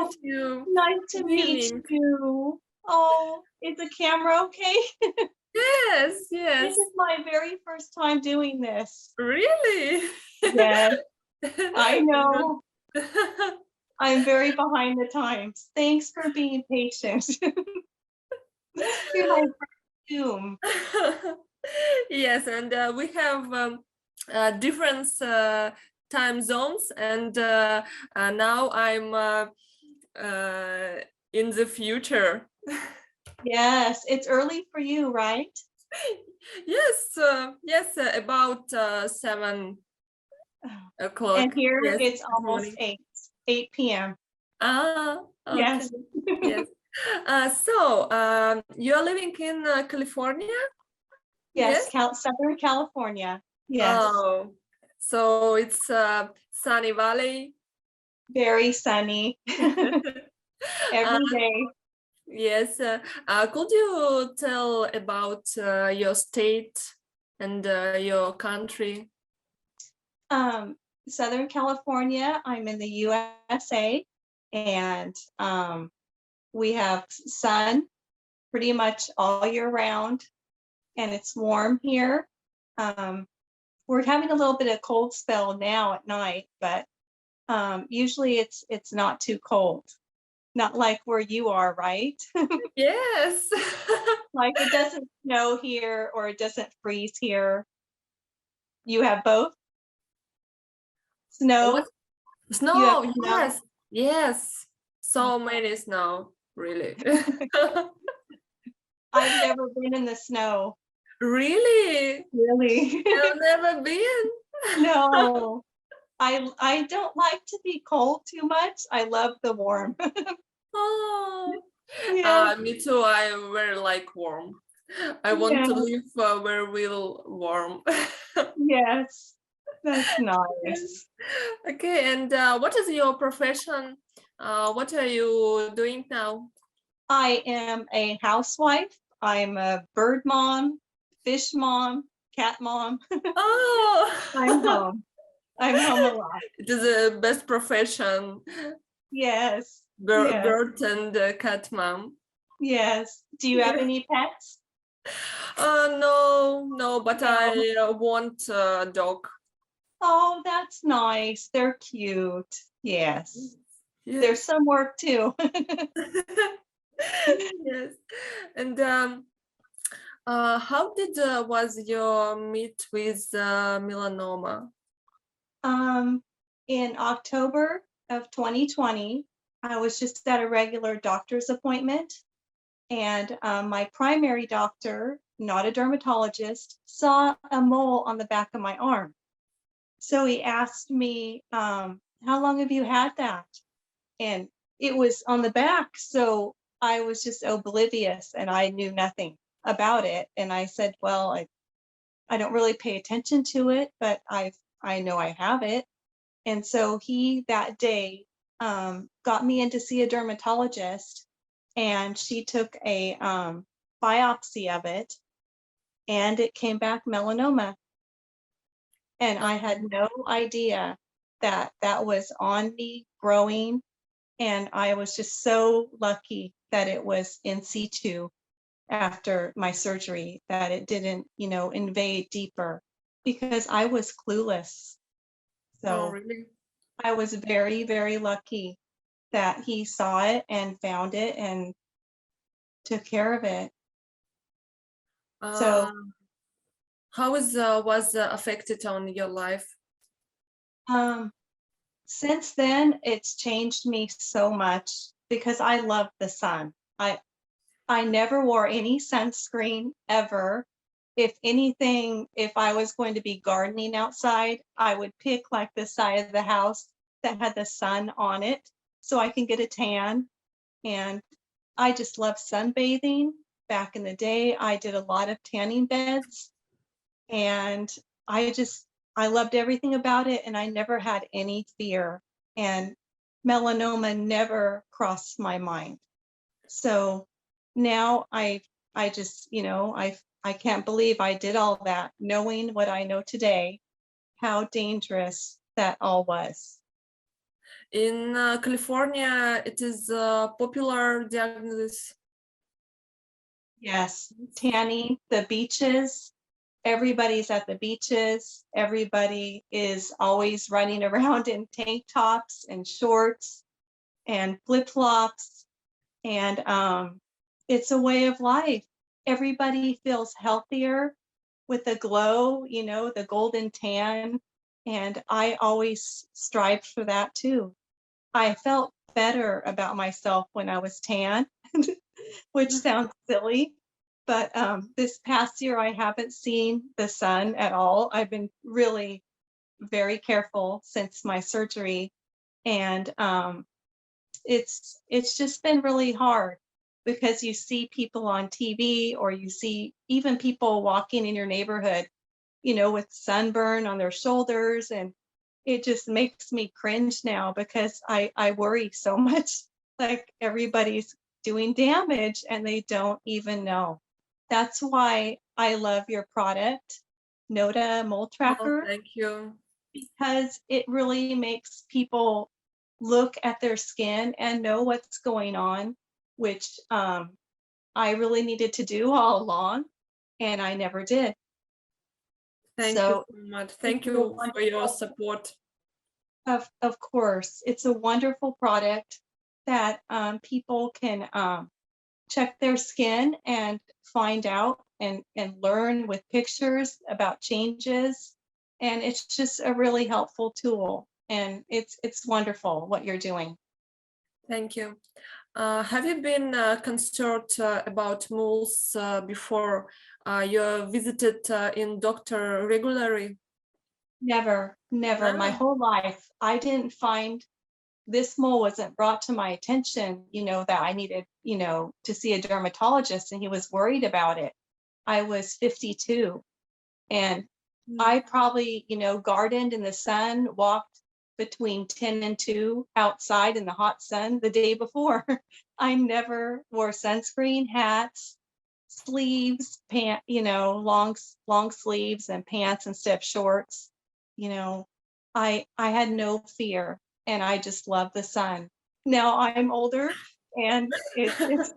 meet Oh, you. nice to Good meet evening. you. Oh, is the camera okay? Yes, This yes. is my very first time doing this. Really? Yes, I Good. know. I'm very behind the times. Thanks for being patient. You're my first Zoom. Yes, and we have different time zones, and now I'm in the future. Yes, it's early for you, right? Yes, yes, about 7 And o'clock. here Yes, it's this almost morning. 8 p.m. Ah, okay. Yes. Yes. So, you're living in California? Yes, Yes? Southern California. Yes, Oh, so it's Sunny Valley. very sunny Uh, every day. yes. Could you tell about your state and your country? Um, Southern California, I'm in the USA, and we have sun pretty much all year round, and it's warm here. Um, we're having a little bit of cold spell now at night, but usually it's not too cold. Not like where you are, right? Yes. Like it doesn't snow here or it doesn't freeze here. You have both What? snow. You have Snow, snow. yes, yes. So many snow, really. I've never been in the snow. Really? Really? You've never been? No. I don't like to be cold too much. I love the warm. Oh, Yeah. me too. I very like warm. I want Yeah. to live where we'll warm. Yes. That's Yes. nice. Okay, and what is your profession? What are you doing now? I am a housewife. I'm a bird mom, fish mom, cat mom. I'm Oh, home. I'm home a lot. it is the best profession, Yes. Yes. bird and cat mom. Yes. Do you have Yeah. any pets? No, no, but No. I want a dog. Oh, that's nice. They're cute. Yes. Yes. There's some work too. Yes. And how did was your meet with melanoma? Um, in October of 2020, I was just at a regular doctor's appointment, and my primary doctor, not a dermatologist, saw a mole on the back of my arm. So he asked me, how long have you had that? And it was on the back. So I was just oblivious and I knew nothing about it. And I said, well, I don't really pay attention to it, but I know I have it. And so he that day got me in to see a dermatologist, and she took a biopsy of it, and it came back melanoma. And I had Um, no idea that that was on me growing. And I was just so lucky that it was in situ after my surgery, that it didn't, invade deeper, because I was clueless. oh, So really? I was very, very lucky that he saw it and found it and took care of it. So Uh, how is was affected on your life? um, since then, it's changed me so much because I love the sun. I never wore any sunscreen ever. If anything, if I was going to be gardening outside, I would pick like the side of the house that had the sun on it so I can get a tan. And I just love sunbathing. Back in the day, I did a lot of tanning beds, and I loved everything about it, and I never had any fear. And melanoma never crossed my mind. So now I just, I can't believe I did all that, knowing what I know today, how dangerous that all was. In California, it is a popular diagnosis. Yes, tanning, the beaches, everybody's at the beaches. Everybody is always running around in tank tops and shorts and flip-flops. And it's a way of life. Everybody feels healthier with a glow, you know, the golden tan. And I always strive for that too. I felt better about myself when I was tan, which sounds silly. But this past year, I haven't seen the sun at all. I've been really very careful since my surgery. And it's just been really hard because you see people on TV or you see even people walking in your neighborhood, you know, with sunburn on their shoulders, and it just makes me cringe now because I worry so much, like everybody's doing damage and they don't even know. That's why I love your product, NOTA Mole Oh, Tracker, thank you. because it really makes people look at their skin and know what's going on, which I really needed to do all along, and I never did. Thank you So so much. it's Thank a you for your wonderful, support. of course, it's a wonderful product that people can check their skin and find out and learn with pictures about changes. And it's just a really helpful tool. And it's wonderful what you're doing. Thank you. Have you been concerned about moles before you visited in doctor regularly? Never, never. My Ah, whole life, I didn't find this mole wasn't brought to my attention, you know, that I needed, you know, to see a dermatologist and he was worried about it. I was 52 and mm, I probably, you know, gardened in the sun, walked between 10 and 2 outside in the hot sun the day before. I never wore sunscreen, hats, sleeves, pant, you know, long sleeves and pants instead of shorts. You know, I had no fear and I just love the sun. Now I'm older and it's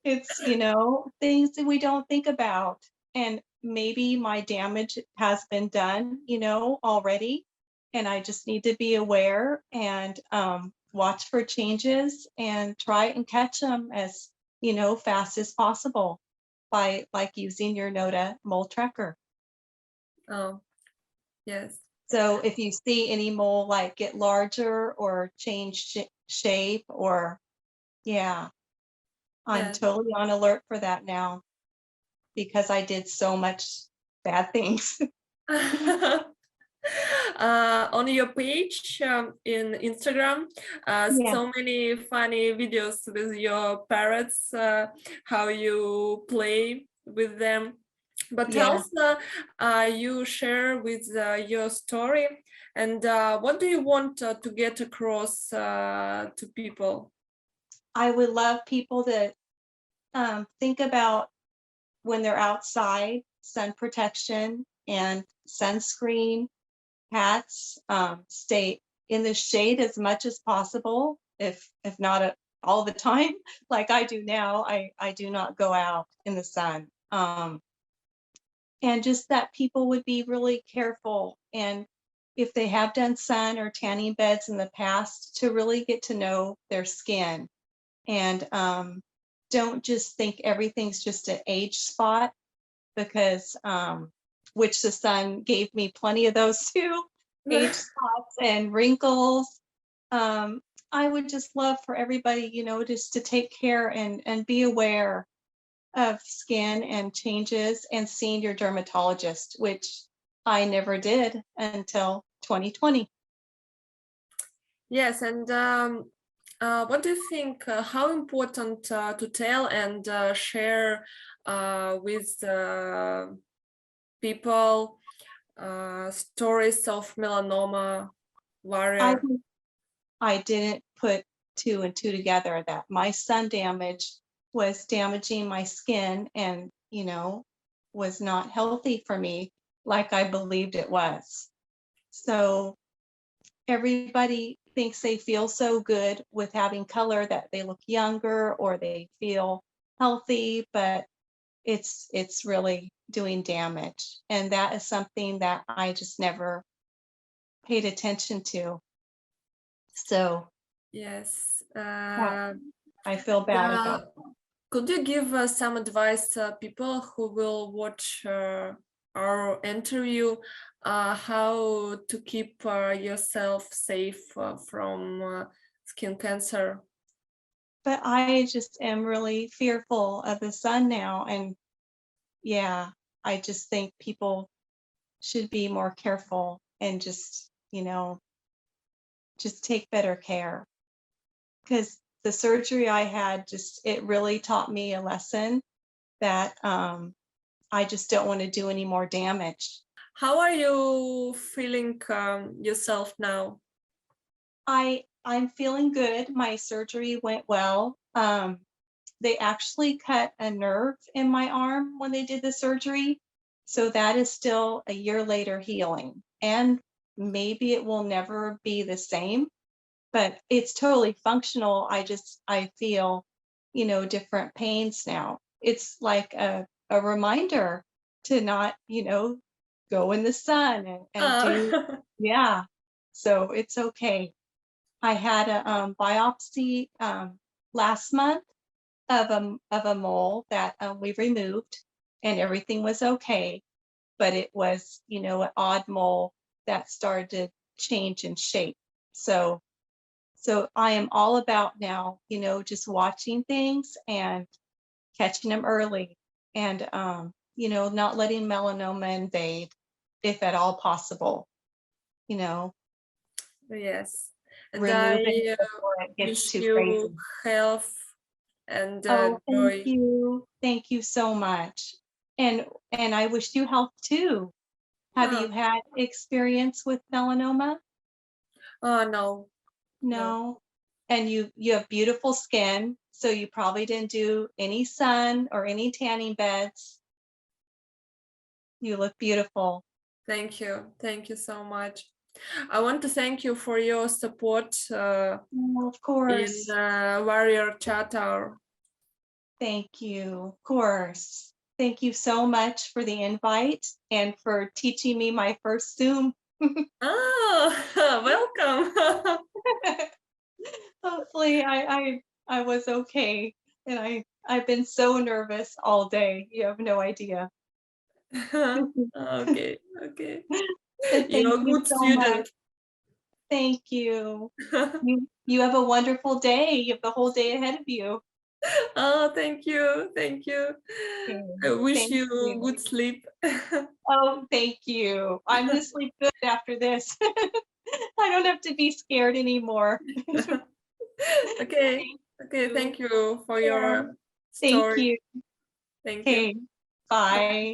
it's, you know, things that we don't think about. And maybe my damage has been done, you know, already. And I just need to be aware and watch for changes and try and catch them as, you know, fast as possible by like using your NOTA mole tracker. oh, yes. So if you see any mole like get larger or change shape or, yeah, I'm Yes. totally on alert for that now, because I did so much bad things. On your page in Instagram, Yeah, so many funny videos with your parrots, how you play with them. But yeah. also, you share with your story, and what do you want to get across to people? I would love people to think about when they're outside, sun protection and sunscreen, hats, stay in the shade as much as possible, if not all the time, like I do now. I do not go out in the sun. And just that people would be really careful, and if they have done sun or tanning beds in the past, to really get to know their skin and don't just think everything's just an age spot, because which the sun gave me plenty of those too, age spots and wrinkles. um, I would just love for everybody, you know, just to take care and be aware of skin and changes and seeing your dermatologist, which I never did until 2020. Yes, and what do you think? How important to tell and share with people stories of melanoma I warrior? I didn't put two and two together that my sun damage was damaging my skin and, you know, was not healthy for me like I believed it was. So everybody, thinks they feel so good with having color that they look younger or they feel healthy, but it's really doing damage. And that is something that I just never paid attention to. So Yes. I feel bad about that. Could you give some advice to people who will watch our interview, how to keep yourself safe from skin cancer? But I just am really fearful of the sun now. And yeah, I just think people should be more careful and just, just take better care. Because the surgery I had it really taught me a lesson that I just don't want to do any more damage. How are you feeling yourself now? I'm feeling good. My surgery went well. They actually cut a nerve in my arm when they did the surgery. So that is still a year later healing. And maybe it will never be the same, but it's totally functional. I feel, different pains now. It's like a reminder to not, go in the sun and do, yeah. So it's okay. I had a biopsy last month of a mole that we removed, and everything was okay. But it was, an odd mole that started to change in shape. So I am all about now, just watching things and catching them early, and not letting melanoma invade, if at all possible. Yes. And Remove it I before it gets wish too crazy. you health and Oh, thank joy. you. Thank you so much. And I wish you health too. Have you Oh, had experience with melanoma? oh no, no. No. And you have beautiful skin, so you probably didn't do any sun or any tanning beds. You look beautiful. Thank you. Thank you so much. I want to thank you for your support Oh, of in course. Warrior Chat Hour. Thank you. Of course. Thank you so much for the invite and for teaching me my first Zoom. Oh, welcome. Hopefully I was okay. And I've been so nervous all day. You have no idea. Okay, okay. But thank You're a you good so much. student. Thank you. You have a wonderful day. You have the whole day ahead of you. Oh, thank you. Thank you. Okay. I wish Thank you you. good sleep. Oh, thank you. I'm gonna sleep good after this. I don't have to be scared anymore. Okay. Okay. Thank you for Yeah. your Thank story. you. Thank you. Okay. Bye.